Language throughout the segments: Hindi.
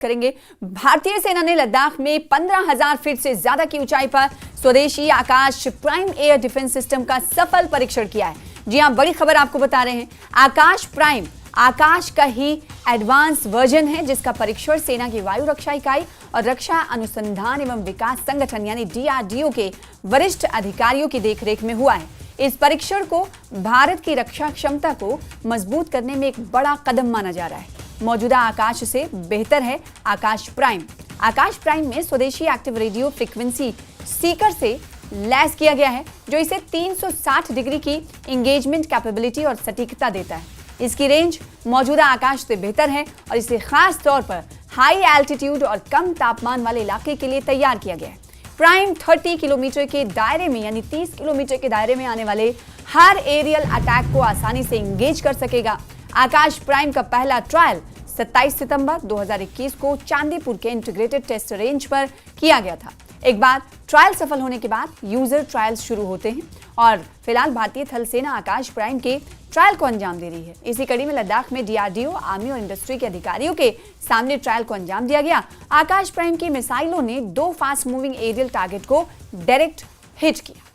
करेंगे। भारतीय सेना ने लद्दाख में 15,000 फीट से ज्यादा की ऊंचाई पर स्वदेशी आकाश प्राइम एयर डिफेंस सिस्टम का सफल परीक्षण किया है। जी हां, बड़ी खबर आपको बता रहे हैं। आकाश प्राइम आकाश का ही एडवांस वर्जन है, जिसका परीक्षण सेना की वायु रक्षा इकाई और रक्षा अनुसंधान एवं विकास संगठन यानी DRDO के वरिष्ठ अधिकारियों की देखरेख में हुआ है। इस परीक्षण को भारत की रक्षा क्षमता को मजबूत करने में एक बड़ा कदम माना जा रहा है। मौजूदा आकाश से बेहतर है आकाश प्राइम। आकाश प्राइम में स्वदेशी एक्टिव रेडियो फ्रीक्वेंसी सीकर से लैस किया गया है, जो इसे 360 डिग्री की एंगेजमेंट कैपेबिलिटी और सटीकता देता है। इसकी रेंज मौजूदा आकाश से बेहतर है और इसे खास तौर पर हाई एल्टीट्यूड और कम तापमान वाले इलाके के लिए तैयार किया गया है। प्राइम 30 किलोमीटर के दायरे में यानी 30 किलोमीटर के दायरे में आने वाले हर एरियल अटैक को आसानी से एंगेज कर सकेगा। आकाश प्राइम का पहला ट्रायल 27 सितंबर 2021 को चांदीपुर के इंटीग्रेटेड टेस्ट रेंज पर किया गया था। एक बार ट्रायल सफल होने के बाद यूजर ट्रायल्स शुरू होते हैं और फिलहाल भारतीय थल सेना आकाश प्राइम के ट्रायल को अंजाम दे रही है। इसी कड़ी में लद्दाख में DRDO, आर्मी और इंडस्ट्री के अधिकारियों के सामने ट्रायल को अंजाम दिया गया। आकाश प्राइम की मिसाइलों ने 2 फास्ट मूविंग एरियल टारगेट को डायरेक्ट हिट किया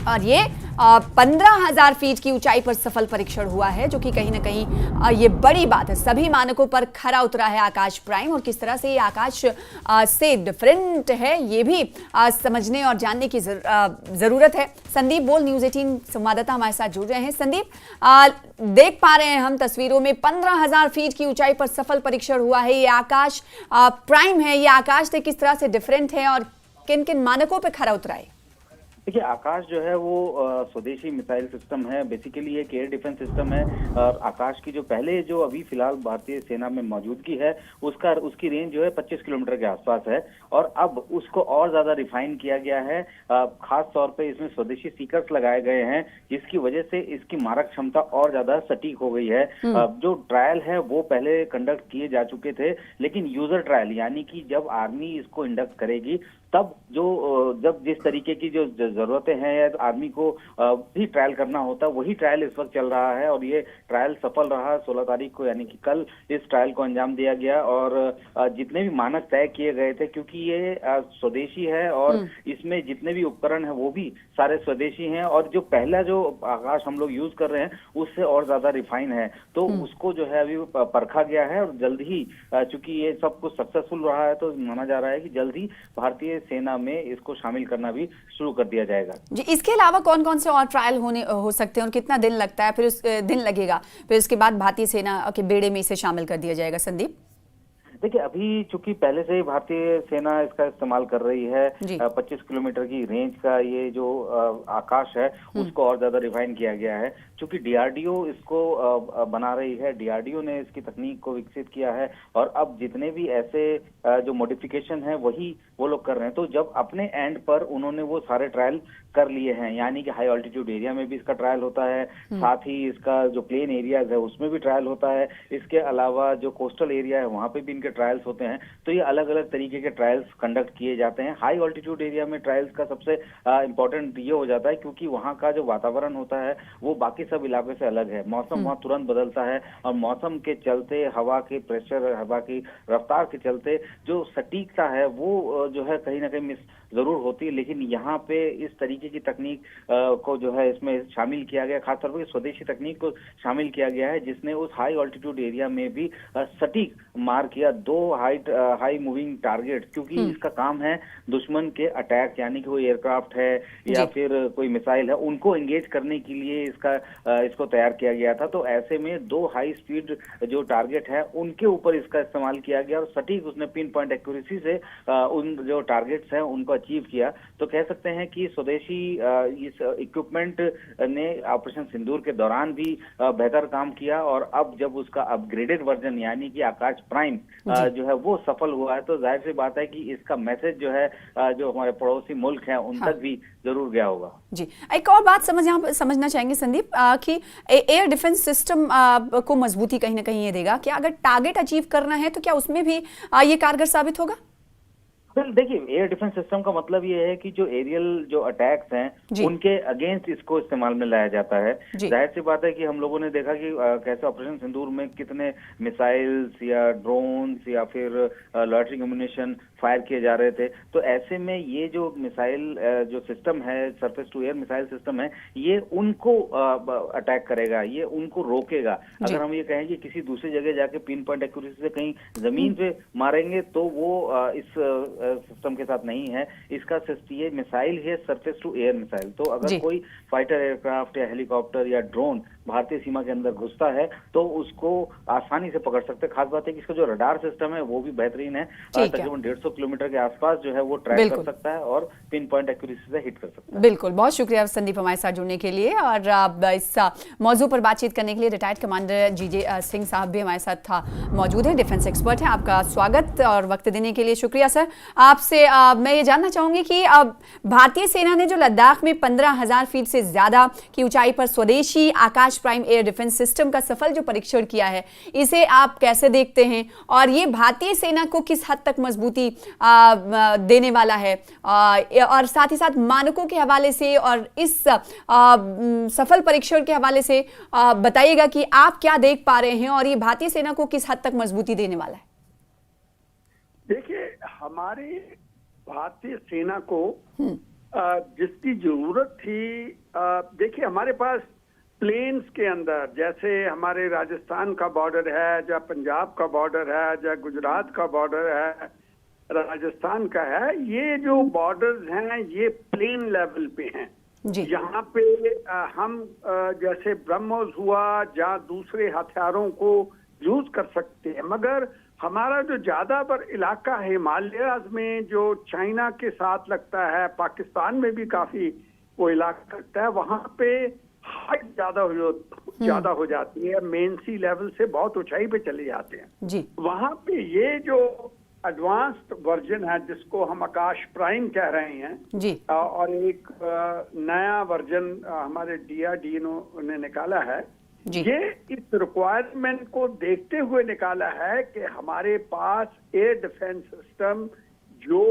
और ये 15,000 फीट की ऊंचाई पर सफल परीक्षण हुआ है, जो कि कहीं ना कहीं ये बड़ी बात है। सभी मानकों पर खरा उतरा है आकाश प्राइम और किस तरह से ये आकाश से डिफरेंट है, ये भी समझने और जानने की जरूरत है। संदीप बोल, न्यूज़ 18 संवाददाता हमारे साथ जुड़ रहे हैं। संदीप, देख पा रहे हैं हम तस्वीरों में 15,000 फीट की ऊंचाई पर सफल परीक्षण हुआ है। ये आकाश प्राइम है, ये आकाश से किस तरह से डिफरेंट है और किन किन मानकों पर खरा उतरा है? देखिए, आकाश जो है वो स्वदेशी मिसाइल सिस्टम है। बेसिकली एक एयर डिफेंस सिस्टम है। और आकाश की जो अभी फिलहाल भारतीय सेना में मौजूदगी है उसकी रेंज जो है 25 किलोमीटर के आसपास है और अब उसको और ज्यादा रिफाइन किया गया है। खास तौर पे इसमें स्वदेशी सीकर्स लगाए गए हैं, जिसकी वजह से इसकी मारक क्षमता और ज्यादा सटीक हो गई है। जो ट्रायल है वो पहले कंडक्ट किए जा चुके थे, लेकिन यूजर ट्रायल यानी कि जब आर्मी इसको इंडक्ट करेगी तब जब जिस तरीके की जो जरूरतें हैं या आर्मी को भी ट्रायल करना होता है, वही ट्रायल इस वक्त चल रहा है और ये ट्रायल सफल रहा। 16 तारीख को यानी कि कल इस ट्रायल को अंजाम दिया गया और जितने भी मानक तय किए गए थे, क्योंकि ये स्वदेशी है और इसमें जितने भी उपकरण हैं वो भी सारे स्वदेशी हैं और जो पहला जो आकाश हम लोग यूज कर रहे हैं उससे और ज्यादा रिफाइन है, तो उसको जो है अभी परखा गया है और जल्द ही, चूंकि ये सब कुछ सक्सेसफुल रहा है, तो माना जा रहा है कि जल्द ही भारतीय सेना में इसको शामिल करना भी शुरू कर दिया जाएगा। जी, इसके अलावा कौन कौन से और ट्रायल हो सकते हैं और कितना दिन लगता है, दिन लगेगा, फिर उसके बाद भारतीय सेना के बेड़े में इसे शामिल कर दिया जाएगा? संदीप, देखिए, अभी चूंकि पहले से ही भारतीय सेना इसका इस्तेमाल कर रही है, 25 किलोमीटर की रेंज का ये जो आकाश है उसको और ज्यादा रिफाइन किया गया है। चूंकि DRDO इसको बना रही है, DRDO ने इसकी तकनीक को विकसित किया है और अब जितने भी ऐसे जो मॉडिफिकेशन है वही वो लोग कर रहे हैं। तो जब अपने एंड पर उन्होंने वो सारे ट्रायल कर लिए हैं, यानी कि हाई ऑल्टीट्यूड एरिया में भी इसका ट्रायल होता है, साथ ही इसका जो प्लेन एरियाज है उसमें भी ट्रायल होता है, इसके अलावा जो कोस्टल एरिया है वहां पे भी इनके ट्रायल्स होते हैं। तो ये अलग अलग तरीके के ट्रायल्स कंडक्ट किए जाते हैं। हाई ऑल्टीट्यूड एरिया में ट्रायल्स का सबसे इंपॉर्टेंट ये हो जाता है क्योंकि वहाँ का जो वातावरण होता है वो बाकी सब इलाके से अलग है। मौसम वहाँ तुरंत बदलता है और मौसम के चलते, हवा के प्रेशर, हवा की रफ्तार के चलते जो सटीकता है वो जो है कहीं ना कहीं मिस जरूर होती है। लेकिन यहाँ पे इस तरीके की तकनीक को जो है इसमें शामिल किया गया, खासतौर पर स्वदेशी तकनीक को शामिल किया गया है, जिसने उस हाई ऑल्टीट्यूड एरिया में भी सटीक मार किया 2 हाई मूविंग टारगेट। क्योंकि इसका काम है दुश्मन के अटैक, यानी कि कोई एयरक्राफ्ट है या फिर कोई मिसाइल है, उनको एंगेज करने के लिए इसको तैयार किया गया था। तो ऐसे में 2 हाई स्पीड जो टारगेट है उनके ऊपर इसका इस्तेमाल किया गया और सटीक उसने पिन पॉइंट एक्यूरेसी से उन जो टारगेट्स हैं उनको अचीव किया। तो कह सकते हैं कि स्वदेशी इस इक्विपमेंट ने ऑपरेशन सिंदूर के दौरान भी बेहतर काम किया और अब जब उसका अपग्रेडेड वर्जन यानी कि आकाश प्राइम जो है वो सफल हुआ है, तो जाहिर सी बात है कि इसका मैसेज जो है जो हमारे पड़ोसी मुल्क हैं उन तक भी जरूर गया होगा। जी, एक और बात समझना चाहेंगे संदीप कि एयर डिफेंस सिस्टम को मजबूती कहीं ना कहीं ये देगा कि अगर टारगेट अचीव करना है तो क्या उसमें भी ये कारगर साबित होगा? देखिए, एयर डिफेंस सिस्टम का मतलब ये है कि जो एरियल जो अटैक्स हैं उनके अगेंस्ट इसको इस्तेमाल में लाया जाता है। जाहिर सी बात है कि हम लोगों ने देखा कि कैसे ऑपरेशन सिंदूर में कितने मिसाइल्स या ड्रोन्स या फिर लॉयटरिंग एम्यूनिशन फायर किए जा रहे थे। तो ऐसे में ये जो मिसाइल जो सिस्टम है, surface to air missile system है, ये उनको अटैक करेगा, ये उनको रोकेगा। अगर हम ये कहें कि किसी दूसरी जगह जाके पिन पॉइंट एक्यूरेसी से कहीं जमीन पे मारेंगे तो वो इस सिस्टम के साथ नहीं है। इसका ये मिसाइल है सरफेस टू एयर मिसाइल। तो अगर कोई फाइटर एयरक्राफ्ट या हेलीकॉप्टर या ड्रोन भारतीय सीमा के अंदर घुसता है तो उसको आसानी से पकड़ सकते हैं। खास बात है कि इसका जो रडार सिस्टम है वो भी बेहतरीन है। तकरीबन 150 किलोमीटर के आसपास जो है वो ट्रैक कर सकता है और पिन पॉइंट एक्यूरेसी से हिट कर सकता है। बिल्कुल, बहुत शुक्रिया संदीप हमारे साथ जुड़ने के लिए और इस मौजू पर बातचीत करने के लिए रिटायर्ड कमांडर जीजे सिंह साहब भी हमारे साथ मौजूद है, डिफेंस एक्सपर्ट है। आपका स्वागत और वक्त देने के लिए शुक्रिया सर। आपसे मैं ये जानना चाहूंगी कि भारतीय सेना ने जो लद्दाख में 15,000 फीट से ज्यादा की ऊंचाई पर स्वदेशी आकाश प्राइम एयर डिफेंस सिस्टम का सफल जो परीक्षण किया है, इसे आप कैसे देखते हैं और ये भारतीय सेना को किस हद तक मजबूती देने वाला है, और साथ ही साथ मानकों के हवाले से और इस सफल परीक्षण के हवाले से बताइएगा कि आप क्या देख पा रहे हैं और ये भारतीय सेना को किस हद तक मजबूती देने वाला है। देखिए, हमारी भारतीय सेना को जिसकी जरूरत थी, देखिए हमारे पास प्लेन्स के अंदर, जैसे हमारे राजस्थान का बॉर्डर है, जहाँ पंजाब का बॉर्डर है, जहाँ गुजरात का बॉर्डर है, राजस्थान का है, ये जो बॉर्डर्स हैं ये प्लेन लेवल पे हैं। यहाँ पे हम जैसे ब्रह्मोस हुआ, जहाँ दूसरे हथियारों को यूज कर सकते हैं, मगर हमारा जो ज्यादातर इलाका है हिमालयाज में, जो चाइना के साथ लगता है, पाकिस्तान में भी काफी वो इलाका लगता है, वहां पे हाइट ज्यादा हो जाती है, मेन सी लेवल से बहुत ऊंचाई पे चले जाते हैं जी। वहां पे ये जो एडवांस्ड वर्जन है जिसको हम आकाश प्राइम कह रहे हैं जी, और एक नया वर्जन हमारे DRDO ने निकाला है, ये इस रिक्वायरमेंट को देखते हुए निकाला है कि हमारे पास एयर डिफेंस सिस्टम जो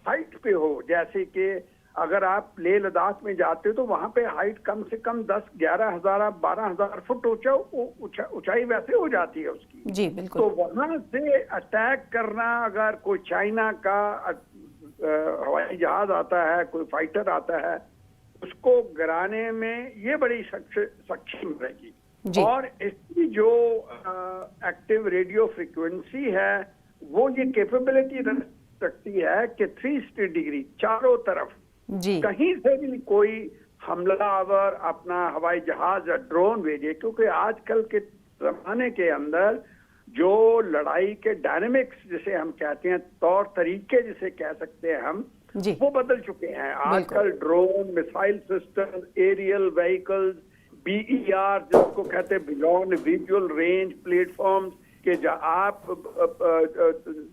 हाइट पे हो, जैसे कि अगर आप लेह लद्दाख में जाते हो तो वहां पे हाइट कम से कम 10-11,000 12,000 फुट ऊंचाई वैसे हो जाती है उसकी जी, बिल्कुल। तो वहां से अटैक करना, अगर कोई चाइना का हवाई जहाज आता है, कोई फाइटर आता है, उसको गिराने में ये बड़ी सक्षम रहेगी। और इसकी जो एक्टिव रेडियो फ्रीक्वेंसी है वो ये कैपेबिलिटी रखती है कि 360 डिग्री चारों तरफ जी, कहीं से भी कोई हमलावर अपना हवाई जहाज या ड्रोन भेजे, क्योंकि आजकल के जमाने के अंदर जो लड़ाई के डायनेमिक्स जिसे हम कहते हैं, तौर तरीके जिसे कह सकते हैं हम, वो बदल चुके हैं। आजकल drone, missile system, aerial vehicles, BER जिसको कहते हैं बियॉन्ड विजुअल रेंज प्लेटफॉर्म्स, के आप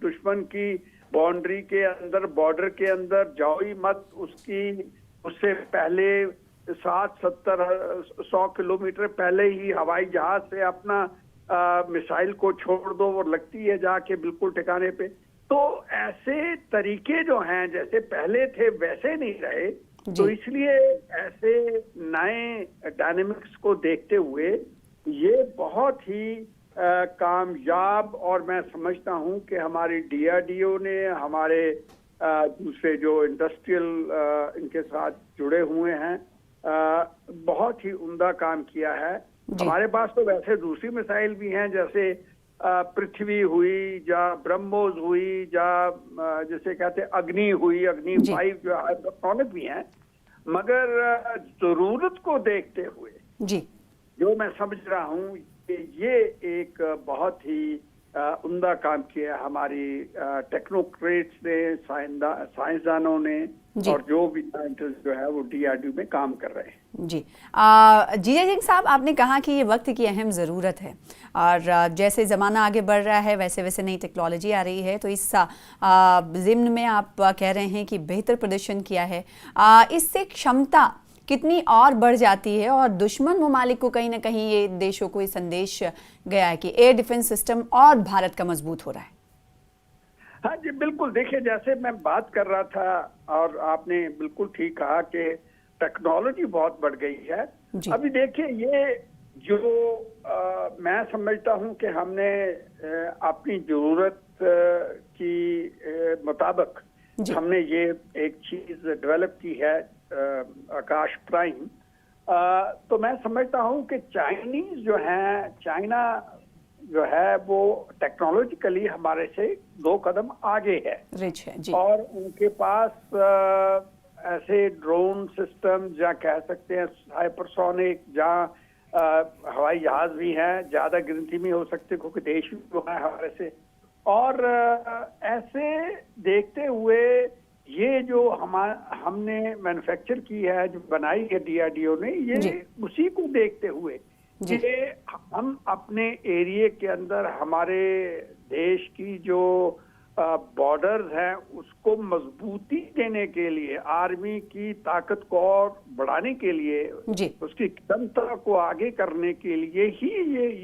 दुश्मन की बाउंड्री के अंदर, बॉर्डर के अंदर जाओ ही मत, उससे पहले 60-70-100 किलोमीटर पहले ही हवाई जहाज से अपना मिसाइल को छोड़ दो, वो लगती है जाके बिल्कुल ठिकाने पे। तो ऐसे तरीके जो हैं जैसे पहले थे वैसे नहीं रहे, तो इसलिए ऐसे नए डायनेमिक्स को देखते हुए ये बहुत ही कामयाब, और मैं समझता हूं कि हमारी DRDO ने, हमारे दूसरे जो इंडस्ट्रियल इनके साथ जुड़े हुए हैं, बहुत ही उम्दा काम किया है। हमारे पास तो वैसे दूसरी मिसाइल भी हैं, जैसे पृथ्वी हुई, या ब्रह्मोस हुई, या जिसे कहते हैं अग्नि हुई, अग्नि 5 जो इलेक्ट्रॉनिक भी हैं, मगर जरूरत को देखते हुए जी, जो मैं समझ रहा हूँ ये एक बहुत ही उम्दा काम किया हमारी टेक्नोक्रेट्स ने, साइंसदानों ने, और जो भी साइंटिस्ट जो है वो DRDO में काम कर रहे हैं जी। जीजे सिंह साहब, आपने कहा कि ये वक्त की अहम ज़रूरत है और जैसे ज़माना आगे बढ़ रहा है वैसे वैसे नई टेक्नोलॉजी आ रही है, तो इस ज़िम्न में आप कह रहे हैं कि बेहतर प्रदर्शन किया है, इससे क्षमता कितनी और बढ़ जाती है और दुश्मन ममालिक को कहीं ना कहीं ये देशों को ये संदेश गया है कि एयर डिफेंस सिस्टम और भारत का मजबूत हो रहा है। हाँ जी बिल्कुल, देखिए जैसे मैं बात कर रहा था और आपने बिल्कुल ठीक कहा कि टेक्नोलॉजी बहुत बढ़ गई है। अभी देखिए ये जो मैं समझता हूँ कि हमने अपनी जरूरत की मुताबिक हमने ये एक चीज डेवलप की है, आकाश प्राइम। तो मैं समझता हूँ कि चाइना जो है वो टेक्नोलॉजिकली हमारे से 2 कदम आगे है, रिच है जी। और उनके पास ऐसे ड्रोन सिस्टम या कह सकते हैं हाइपरसोनिक, जहाँ हवाई जहाज भी हैं, ज्यादा गिनती में हो सकते क्योंकि देश भी वो है हमारे से। और ऐसे देखते हुए ये जो हमने मैन्युफैक्चर की है, जो बनाई है DRDO ने, ये उसी को देखते हुए कि हम अपने एरिया के अंदर हमारे देश की जो बॉर्डर्स हैं उसको मजबूती देने के लिए, आर्मी की ताकत को और बढ़ाने के लिए, उसकी क्षमता को आगे करने के लिए ही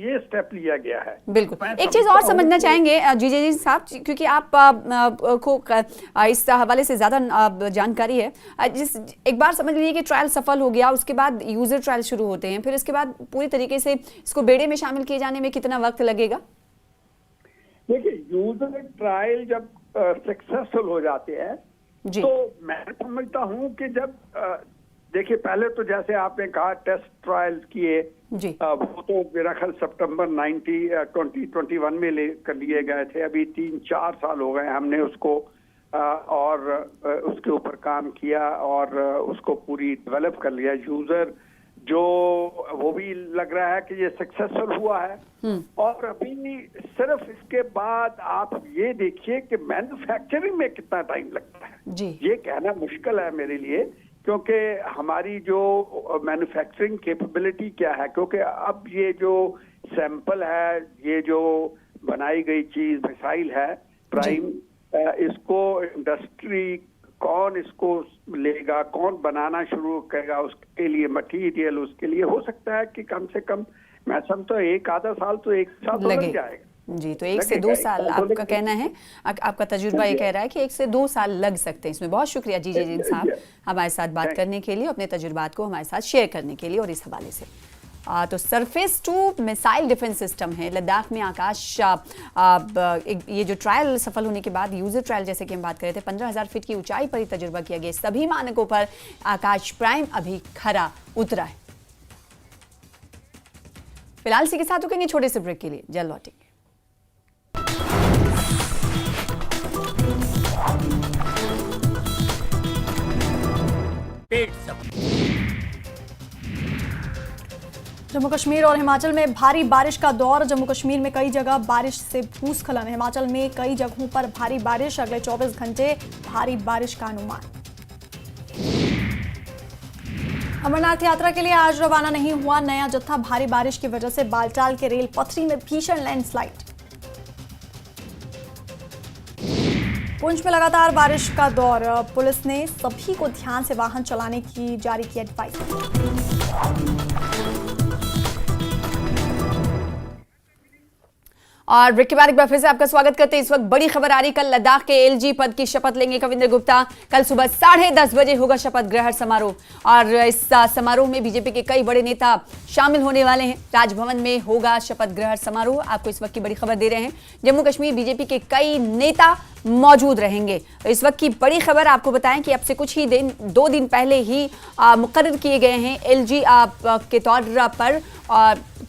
ये स्टेप लिया गया है। बिल्कुल। एक चीज और समझना चाहेंगे जी साहब, क्योंकि आप को इस हवाले से ज्यादा जानकारी है। एक बार समझ लीजिए कि ट्रायल सफल हो गया, उसके बाद यूजर ट्रायल शुरू होते हैं, फिर इसके बाद पूरी तरीके से इसको बेड़े में शामिल किए जाने में कितना वक्त लगेगा? देखिए यूजर ट्रायल जब सक्सेसफुल हो जाते हैं तो मैं समझता हूँ कि जब देखिए पहले तो जैसे आपने कहा टेस्ट ट्रायल्स किए, वो तो मेरा ख्याल सितंबर 2021 में कर लिए गए थे। अभी 3-4 साल हो गए हमने उसको और उसके ऊपर काम किया और उसको पूरी डेवलप कर लिया। यूजर जो वो भी लग रहा है कि ये सक्सेसफुल हुआ है। और अभी सिर्फ इसके बाद आप ये देखिए कि मैन्युफैक्चरिंग में कितना टाइम लगता है, ये कहना मुश्किल है मेरे लिए, क्योंकि हमारी जो मैन्युफैक्चरिंग कैपेबिलिटी क्या है, क्योंकि अब ये जो सैंपल है, ये जो बनाई गई चीज मिसाइल है प्राइम, इसको इंडस्ट्री कौन इसको लेगा, कौन बनाना शुरू करेगा, उसके लिए मटेरियल, उसके लिए हो सकता है कि कम से कम मैं समझता 1-आधा साल तो 1 साल तो लग जाएगा। जी, तो 1 से 2 साल आपका कहना है, आपका तजुर्बा ये कह रहा है कि 1 से 2 साल लग सकते हैं इसमें। बहुत शुक्रिया जी साहब हमारे साथ बात करने के लिए, अपने तजुर्बात को हमारे साथ शेयर करने के लिए। और इस हवाले से तो surface to missile defence system है लद्दाख में आकाश, ये जो ट्रायल सफल होने के बाद यूजर ट्रायल जैसे कि हम बात कर रहे थे 15,000 फीट की ऊंचाई पर ही तजुर्बा किया गया। सभी मानकों पर आकाश प्राइम अभी खरा उतरा है। फिलहाल इसी के साथ रुकेंगे छोटे से ब्रेक के लिए, जल्द लौटेंगे। जम्मू कश्मीर और हिमाचल में भारी बारिश का दौर। जम्मू कश्मीर में कई जगह बारिश से भूस्खलन, हिमाचल में कई जगहों पर भारी बारिश, अगले 24 घंटे भारी बारिश का अनुमान। अमरनाथ यात्रा के लिए आज रवाना नहीं हुआ नया जत्था, भारी बारिश की वजह से बालटाल के रेल पथरी में भीषण लैंडस्लाइड। पुंछ में लगातार बारिश का दौर, पुलिस ने सभी को ध्यान से वाहन चलाने की जारी की एडवाइस। और ब्रेक के बाद एक बार फिर से आपका स्वागत करते हैं। इस वक्त बड़ी खबर आ रही, कल लद्दाख के LG पद की शपथ लेंगे कविंद्र गुप्ता। कल सुबह 10:30 बजे होगा शपथ ग्रहण समारोह और इस समारोह में बीजेपी के कई बड़े नेता शामिल होने वाले हैं। राजभवन में होगा शपथ ग्रहण समारोह। आपको इस वक्त की बड़ी खबर दे रहे हैं, जम्मू कश्मीर बीजेपी के कई नेता मौजूद रहेंगे। इस वक्त की बड़ी खबर आपको बताएं कि अब से कुछ ही 2 दिन पहले ही मुकर्रर किए गए हैं LG के तौर पर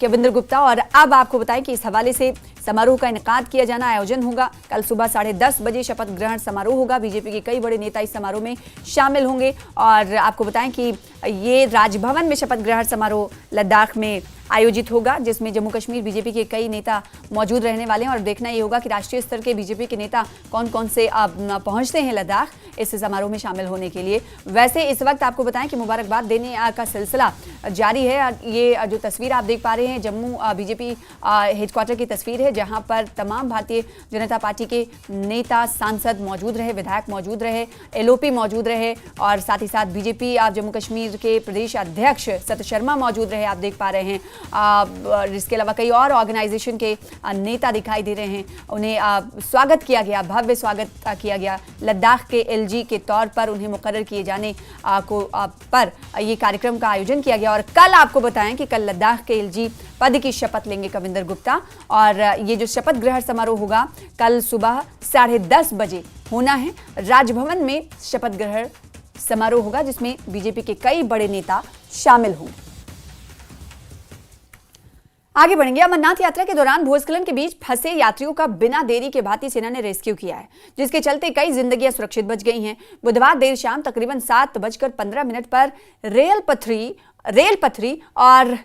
कविंद्र गुप्ता। और अब आपको बताएं कि इस हवाले से समारोह का इनेकाद किया जाना, आयोजन होगा कल सुबह 10:30 बजे शपथ ग्रहण समारोह होगा। बीजेपी के कई बड़े नेता इस समारोह में शामिल होंगे। और आपको बताएं कि ये राजभवन में शपथ ग्रहण समारोह लद्दाख में आयोजित होगा, जिसमें जम्मू कश्मीर बीजेपी के कई नेता मौजूद रहने वाले हैं। और देखना ये होगा कि राष्ट्रीय स्तर के बीजेपी के नेता कौन कौन से पहुंचते हैं लद्दाख इस समारोह में शामिल होने के लिए। वैसे इस वक्त आपको बताएं कि मुबारकबाद देने का सिलसिला जारी है। ये जो तस्वीर आप देख पा रहे हैं जम्मू बीजेपी हेडक्वार्टर की तस्वीर है, जहां पर तमाम भारतीय जनता पार्टी के नेता, सांसद मौजूद रहे, विधायक मौजूद रहे, LOP मौजूद रहे और साथ ही साथ बीजेपी जम्मू कश्मीर के प्रदेश अध्यक्ष सत शर्मा मौजूद रहे। आप देख पा रहे हैं इसके अलावा कई और ऑर्गेनाइजेशन के नेता दिखाई दे रहे हैं। उन्हें स्वागत किया गया, भव्य स्वागत किया गया। लद्दाख के एलजी के तौर पर उन्हें मुकर्रर किए जाने पर ये कार्यक्रम का आयोजन किया गया। और कल आपको बताएं कि कल लद्दाख के एलजी पद की शपथ लेंगे कविंदर गुप्ता, और ये जो शपथ ग्रहण समारोह होगा कल सुबह 10:30 बजे होना है। राजभवन में शपथ ग्रहण समारोह होगा जिसमें बीजेपी के कई बड़े नेता शामिल होंगे। आगे बढ़ेंगे। अमरनाथ यात्रा के दौरान भूस्खलन के बीच फंसे यात्रियों का बिना देरी के भारतीय सेना ने रेस्क्यू किया है, जिसके चलते कई जिंदगियां सुरक्षित बच गई हैं। बुधवार देर शाम तकरीबन 7:15 पर रेल पथरी और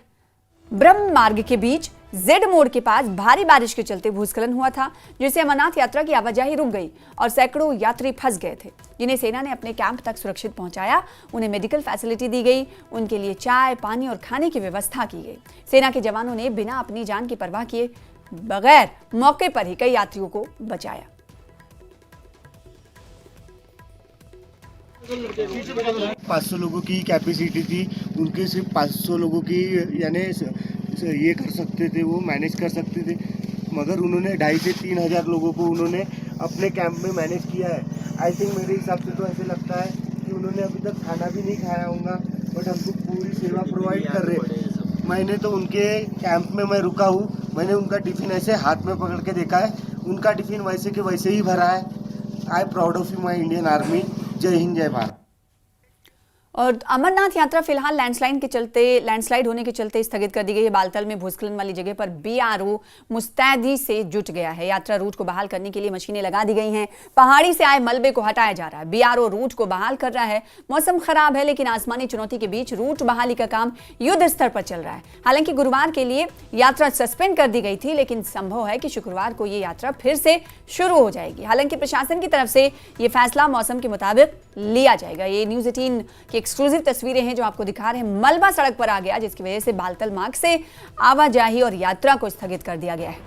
ब्रह्म मार्ग के बीच जेड मोड़ के पास भारी बारिश के चलते भूस्खलन हुआ था, जिससे अमरनाथ यात्रा की आवाजाही रुक गई और सैकड़ों यात्री फंस गए थे, जिन्हें सेना ने अपने कैंप तक सुरक्षित पहुंचाया। उन्हें मेडिकल फैसिलिटी दी गई, उनके लिए चाय, पानी और खाने की व्यवस्था की गई। सेना के जवानों ने बिना अपनी जान की परवाह किए बगैर मौके पर ही कई यात्रियों को बचाया। 500 लोगों की कैपेसिटी थी, उनके सिर्फ 500 लोगों की यानी ये कर सकते थे, वो मैनेज कर सकते थे, मगर उन्होंने 2,500 से 3,000 लोगों को उन्होंने अपने कैंप में मैनेज किया है। आई थिंक मेरे हिसाब से तो ऐसे लगता है कि उन्होंने अभी तक खाना भी नहीं खाया होगा, बट हमको पूरी सेवा प्रोवाइड कर रहे हैं। मैंने तो उनके कैंप में मैं रुका हूँ, मैंने उनका टिफ़िन ऐसे हाथ में पकड़ के देखा है, उनका टिफ़िन वैसे के वैसे ही भरा है। I proud of you my Indian army. जय हिंद, जय भारत। और अमरनाथ यात्रा फिलहाल लैंडस्लाइड होने के चलते स्थगित कर दी गई है। बालतल में भूस्खलन वाली जगह पर बीआरओ मुस्तैदी से जुट गया है। यात्रा रूट को बहाल करने के लिए मशीनें लगा दी गई हैं। पहाड़ी से आए मलबे को हटाया जा रहा है। बीआरओ रूट को बहाल कर रहा है। मौसम खराब है, लेकिन आसमानी चुनौती के बीच रूट बहाली का काम युद्ध स्तर पर चल रहा है। हालांकि गुरुवार के लिए यात्रा सस्पेंड कर दी गई थी, लेकिन संभव है कि शुक्रवार को ये यात्रा फिर से शुरू हो जाएगी। हालांकि प्रशासन की तरफ से ये फैसला मौसम के मुताबिक लिया जाएगा। ये न्यूज़ 18 की एक्सक्लूसिव तस्वीरें हैं जो आपको दिखा रहे हैं। मलबा सड़क पर आ गया, जिसकी वजह से बालतल मार्ग से आवाजाही और यात्रा को स्थगित कर दिया गया है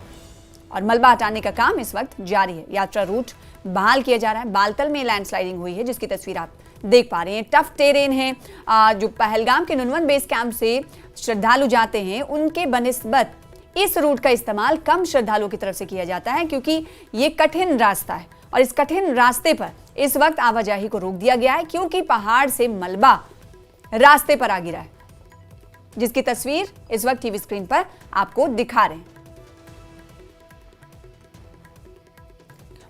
और मलबा हटाने का काम इस वक्त जारी है। यात्रा रूट बहाल किया जा रहा है। बालतल में लैंडस्लाइडिंग हुई है, जिसकी तस्वीर आप देख पा रहे हैं। टफ टेरेन है। जो पहलगाम के नुनवन बेस कैंप से श्रद्धालु जाते हैं, उनके बनिस्बत इस रूट का इस्तेमाल कम श्रद्धालुओं की तरफ से किया जाता है, क्योंकि ये कठिन रास्ता है और इस कठिन रास्ते पर इस वक्त आवाजाही को रोक दिया गया है, क्योंकि पहाड़ से मलबा रास्ते पर आ गिरा है, जिसकी तस्वीर इस वक्त टीवी स्क्रीन पर आपको दिखा रहे हैं।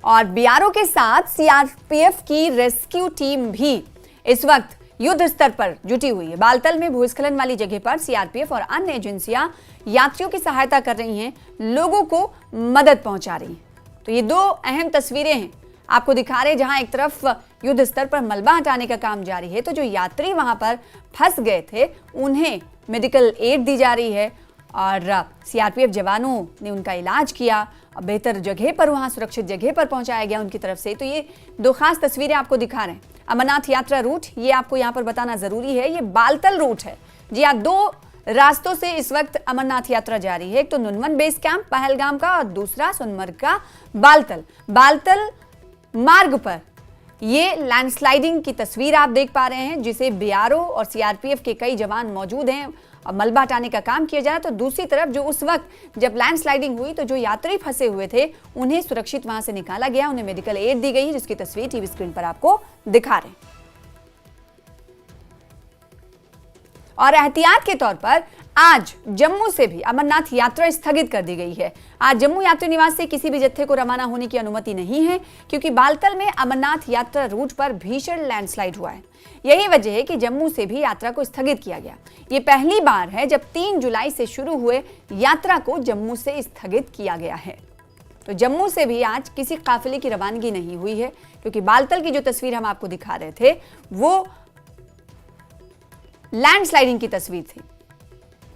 और बीआरओ के साथ सीआरपीएफ की रेस्क्यू टीम भी इस वक्त युद्ध स्तर पर जुटी हुई है। बालतल में भूस्खलन वाली जगह पर सीआरपीएफ और अन्य एजेंसियां यात्रियों की सहायता कर रही हैं, लोगों को मदद पहुंचा रही हैं। तो ये दो अहम तस्वीरें हैं आपको दिखा रहे हैं, जहां एक तरफ युद्ध स्तर पर मलबा हटाने का काम जारी है, तो जो यात्री वहां पर फंस गए थे उन्हें मेडिकल एड दी जा रही है और सीआरपीएफ जवानों ने उनका इलाज किया, बेहतर जगह पर, वहां सुरक्षित जगह पर पहुंचाया गया उनकी तरफ से। तो ये दो खास तस्वीरें आपको दिखा रहे हैं। अमरनाथ यात्रा रूट, ये आपको यहाँ पर बताना जरूरी है, ये बालतल रूट है। जी हाँ, दो रास्तों से इस वक्त अमरनाथ यात्रा जारी है। एक तो नुनवन बेस कैंप पहलगाम का और दूसरा सोनमर्ग का बालतल मार्ग पर ये लैंडस्लाइडिंग की तस्वीर आप देख पा रहे हैं, जिसे बीआरओ और सीआरपीएफ के कई जवान मौजूद हैं और मलबा हटाने का काम किया जा रहा है। तो दूसरी तरफ जो उस वक्त जब लैंडस्लाइडिंग हुई तो जो यात्री फंसे हुए थे उन्हें सुरक्षित वहां से निकाला गया, उन्हें मेडिकल एड दी गई, जिसकी तस्वीर टीवी स्क्रीन पर आपको दिखा रहे हैं। और एहतियात के तौर पर आज जम्मू से भी अमरनाथ यात्रा स्थगित कर दी गई है। आज जम्मू यात्री निवास से किसी भी जत्थे को रवाना होने की अनुमति नहीं है, क्योंकि बालतल में अमरनाथ यात्रा रूट पर भीषण लैंडस्लाइड हुआ है। यही वजह है कि जम्मू से भी यात्रा को स्थगित किया गया। ये पहली बार है जब 3 जुलाई से शुरू हुए यात्रा को जम्मू से स्थगित किया गया है। तो जम्मू से भी आज किसी काफिले की रवानगी नहीं हुई है, क्योंकि बालतल की जो तस्वीर हम आपको दिखा रहे थे वो लैंडस्लाइडिंग की तस्वीर थी।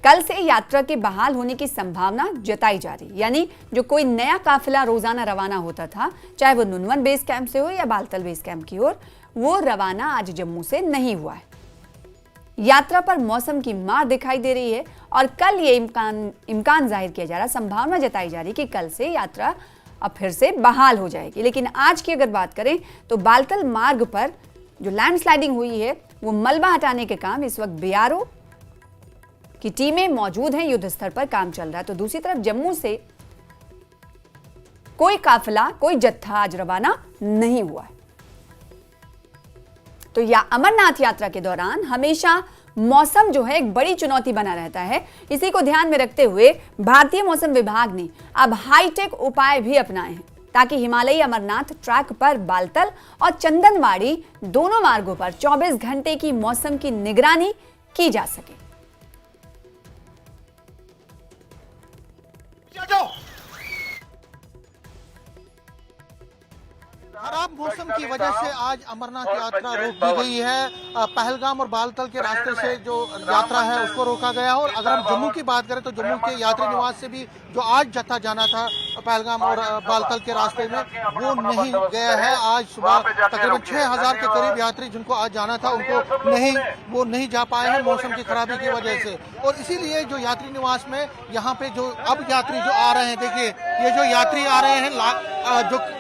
कल से यात्रा के बहाल होने की संभावना जताई जा रही, यानी जो कोई नया काफिला रोजाना रवाना होता था, चाहे वो नुनवन बेस कैंप से हो या बालतल बेस कैंप की ओर, वो रवाना आज जम्मू से नहीं हुआ है। यात्रा पर मौसम की मार दिखाई दे रही है और कल ये इम्कान जाहिर किया जा रहा, संभावना जताई जा रही कि कल से यात्रा अब फिर से बहाल हो जाएगी। लेकिन आज की अगर बात करें तो बालतल मार्ग पर जो लैंडस्लाइडिंग हुई है वो मलबा हटाने के काम इस वक्त बीआरओ कि टीमें मौजूद हैं, युद्ध स्तर पर काम चल रहा है। तो दूसरी तरफ जम्मू से कोई काफिला, कोई जत्था आज रवाना नहीं हुआ है। तो या अमरनाथ यात्रा के दौरान हमेशा मौसम जो है एक बड़ी चुनौती बना रहता है। इसी को ध्यान में रखते हुए भारतीय मौसम विभाग ने अब हाईटेक उपाय भी अपनाए हैं ताकि हिमालयी अमरनाथ ट्रैक पर बालतल और चंदनवाड़ी दोनों मार्गों पर 24 घंटे की मौसम की निगरानी की जा सके। खराब मौसम की वजह से आज अमरनाथ यात्रा रोक दी गई है। पहलगाम और बालतल के रास्ते से जो यात्रा है उसको रोका गया है। और अगर हम जम्मू की बात करें तो जम्मू के यात्री निवास से भी जो आज जत्था जाना था पहलगाम और बालतल के रास्ते में वो नहीं गया है। आज सुबह तकरीबन 6000 के करीब यात्री जिनको आज जाना था वो नहीं जा पाए हैं मौसम की खराबी की वजह से। और इसीलिए जो यात्री निवास में यहाँ पे जो अब यात्री जो आ रहे हैं, देखिए ये जो यात्री आ रहे हैं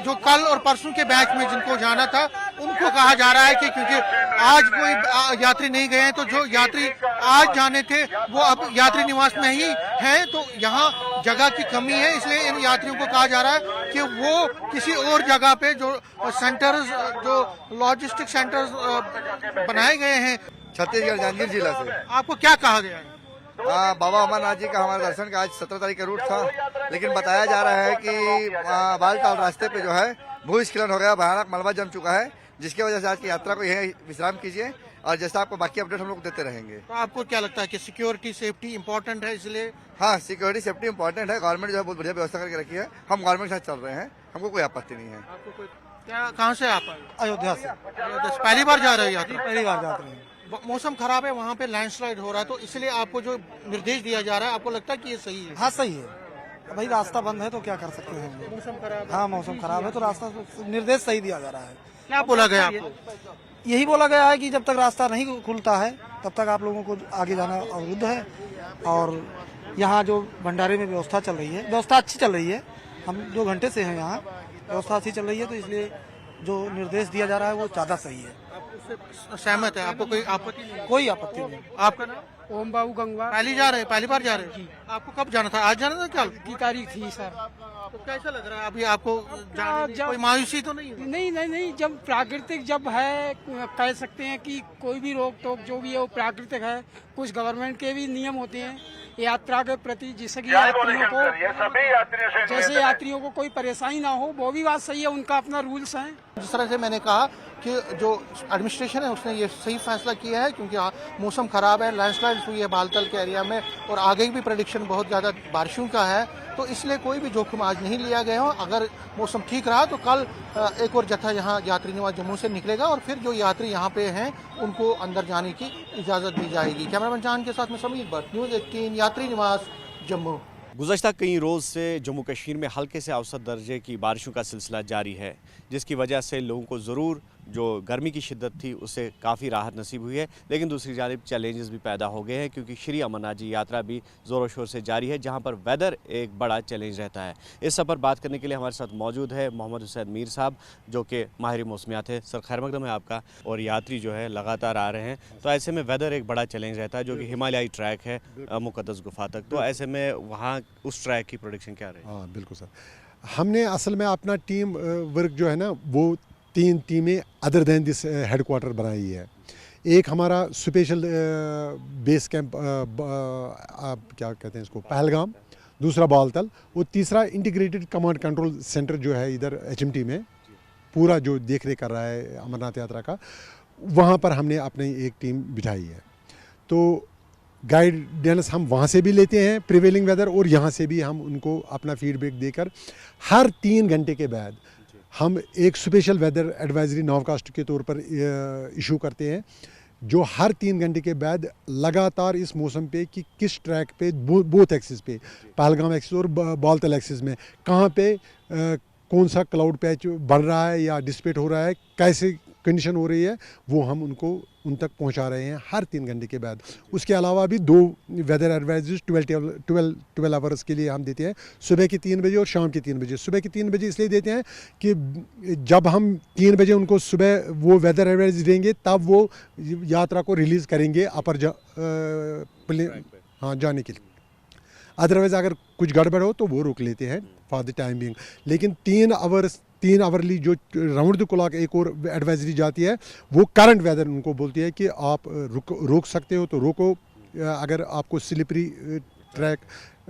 जो कल और परसों के बैच में जिनको जाना था उनको कहा जा रहा है कि क्योंकि आज कोई यात्री नहीं गए हैं तो जो यात्री आज जाने थे वो अब यात्री निवास में ही हैं। तो यहाँ जगह की कमी है, इसलिए इन यात्रियों को कहा जा रहा है कि वो किसी और जगह पे जो सेंटर्स, जो लॉजिस्टिक सेंटर्स बनाए गए हैं। छत्तीसगढ़ जांजगीर जिला से आपको क्या कहा गया है? बाबा अमरनाथ जी का हमारे दर्शन का आज 17 तारीख का रूट था, लेकिन बताया जा रहा है कि बालताल रास्ते पे जो है भूस्खलन हो गया, भयानक मलबा जम चुका है, जिसकी वजह से आज की यात्रा को यह विश्राम कीजिए और जैसा आपको बाकी अपडेट हम लोग देते रहेंगे। तो आपको क्या लगता है कि सिक्योरिटी सेफ्टी इंपॉर्टेंट है इसलिए? हाँ, सिक्योरिटी सेफ्टी इंपॉर्टेंट है। गवर्नमेंट जो है बहुत बढ़िया व्यवस्था करके रखी है, हम गवर्नमेंट के साथ चल रहे हैं, हमको कोई आपत्ति नहीं है। आपको कोई क्या, कहाँ से आप आए? अयोध्या से। पहली बार जा रहे हो यात्री? पहली बार जाते हैं। मौसम खराब है, वहाँ पे लैंडस्लाइड हो रहा है, तो इसलिए आपको जो निर्देश दिया जा रहा है आपको लगता है कि ये सही है? हाँ सही है, भाई रास्ता बंद है तो क्या कर सकते हैं हम लोग। मौसम खराब है। हाँ मौसम खराब है तो रास्ता निर्देश सही दिया जा रहा है। क्या बोला गया आपको? यही बोला गया है कि जब तक रास्ता नहीं खुलता है तब तक आप लोगों को आगे जाना अवरुद्ध है। और यहाँ जो भंडारे में व्यवस्था चल रही है, व्यवस्था अच्छी चल रही है। हम 2 घंटे से हैं यहाँ, व्यवस्था अच्छी चल रही है, तो इसलिए जो निर्देश दिया जा रहा है वो ज़्यादा सही है। आप उससे सहमत है? आपको कोई आपत्ति नहीं? कोई आपत्ति नहीं। आपका नाम? ओम बाबू गंगवा। पहली बार जा रहे हैं? आपको कब जाना था? आज जाना था? कल की तारीख थी सर। तो कैसा लग रहा है अभी आपको? कोई मायूसी तो नहीं है? नहीं, जब प्राकृतिक जब है, कह सकते हैं कि कोई भी रोक टोक जो भी है वो प्राकृतिक है। कुछ गवर्नमेंट के भी नियम होते हैं यात्रा के प्रति, जिससे कि यात्रियों को कोई परेशानी ना हो, वो भी बात सही है, उनका अपना रूल्स है। जिस तरह से मैंने कहा कि जो एडमिनिस्ट्रेशन है उसने ये सही फैसला किया है, क्योंकि मौसम खराब है, लैंडस्लाइड हुई है बालतल के एरिया में और आगे भी प्रेडिक्शन बहुत ज़्यादा बारिशों का है, तो इसलिए कोई भी जोखिम आज नहीं लिया गया हो। अगर मौसम ठीक रहा तो कल एक और जत्था यहाँ यात्री निवास जम्मू से निकलेगा और फिर जो यात्री यहाँ पे हैं उनको अंदर जाने की इजाज़त दी जाएगी। कैमरामैन जान के साथ में समीर भट्ट, न्यूज़ 18 यात्री निवास जम्मू। गुज़श्ता कई रोज़ से जम्मू कश्मीर में हल्के से औसत दर्जे की बारिशों का सिलसिला जारी है, जिसकी वजह से लोगों को ज़रूर जो गर्मी की शिद्दत थी उससे काफ़ी राहत नसीब हुई है। लेकिन दूसरी जानिब चैलेंजेस भी पैदा हो गए हैं, क्योंकि श्री अमरनाथ जी यात्रा भी ज़ोरों शोर से जारी है, जहां पर वेदर एक बड़ा चैलेंज रहता है। इस सब पर बात करने के लिए हमारे साथ मौजूद है मोहम्मद हुसैन मीर साहब, जो कि माहिर मौसमियात है। सर खैर मकदम है आपका। और यात्री जो है लगातार आ रहे हैं, तो ऐसे में वेदर एक बड़ा चैलेंज रहता है, जो कि हिमालयी ट्रैक है मुक़द्दस गुफा तक। तो ऐसे में वहाँ उस ट्रैक की प्रोडिक्शन क्या रही? हाँ बिल्कुल सर, हमने असल में अपना टीम वर्क जो है ना वो 3 टीमें अदर दैन दिस हेडक्वार्टर बनाई है। एक हमारा स्पेशल बेस कैंप आप क्या कहते हैं इसको, पहलगाम, दूसरा बालतल, और तीसरा इंटीग्रेटेड कमांड कंट्रोल सेंटर जो है इधर HMT में पूरा जो देख रेख कर रहा है अमरनाथ यात्रा का, वहाँ पर हमने अपनी एक टीम बिठाई है। तो गाइडेंस हम वहाँ से भी लेते हैं प्रिवेलिंग वेदर, और यहाँ से भी हम उनको अपना फीडबैक देकर हर 3 घंटे के बाद हम एक स्पेशल वेदर एडवाइजरी नॉवकास्ट के तौर पर इशू करते हैं, जो हर 3 घंटे के बाद लगातार इस मौसम पे कि किस ट्रैक पे बोथ एक्सिस पे, पहलगाम एक्सिस और बालतल एक्सिस में कहाँ पे कौन सा क्लाउड पैच बढ़ रहा है या डिस्पेट हो रहा है, कैसे कंडीशन हो रही है, वो हम उन तक पहुंचा रहे हैं हर 3 घंटे के बाद। उसके अलावा भी 2 वेदर एडवाइजरीज 12 आवर्स के लिए हम देते हैं, सुबह के 3 बजे और शाम के 3 बजे। सुबह के 3 बजे इसलिए देते हैं कि जब हम 3 बजे उनको सुबह वो वेदर एडवाइजरी देंगे, तब वो यात्रा को रिलीज़ करेंगे अपर हाँ जाने के लिए। अदरवाइज़ अगर कुछ गड़बड़ हो तो वो रोक लेते हैं फॉर द टाइम बिंग। लेकिन 3 आवरली जो राउंड द क्लॉक एक और एडवाइजरी जाती है, वो करंट वेदर उनको बोलती है कि आप रोक सकते हो तो रोको, अगर आपको स्लिपरी ट्रैक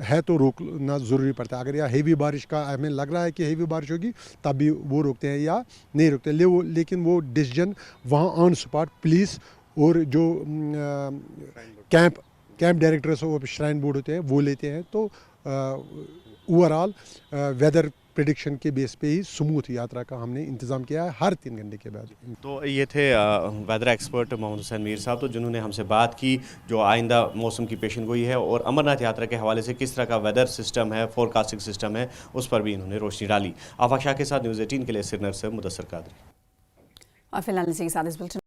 है तो रोकना ज़रूरी पड़ता है। अगर या हेवी बारिश का हमें लग रहा है कि हेवी बारिश होगी तब भी वो रोकते हैं या नहीं रोकते। लेकिन वो डिसीजन वहाँ ऑन स्पॉट पुलिस और जो कैंप डायरेक्टर्स और श्राइन बोर्ड होते हैं वो लेते हैं। तो ओवरऑल वेदर प्रेडिक्शन के बेस पे ही स्मूथ यात्रा का हमने इंतज़ाम किया है हर 3 घंटे के बाद। तो ये थे वेदर एक्सपर्ट मोहम्मद हुसैन मीर साहब, तो जिन्होंने हमसे बात की जो आइंदा मौसम की पेशन गोई है और अमरनाथ यात्रा के हवाले से किस तरह का वेदर सिस्टम है, फोरकास्टिंग सिस्टम है, उस पर भी इन्होंने रोशनी डाली। आफाक शाह के साथ न्यूज़ 18 के लिए श्रीनगर से मुदस्सर कादरी। और फिलहाल इसी के साथ इस बुलेटिन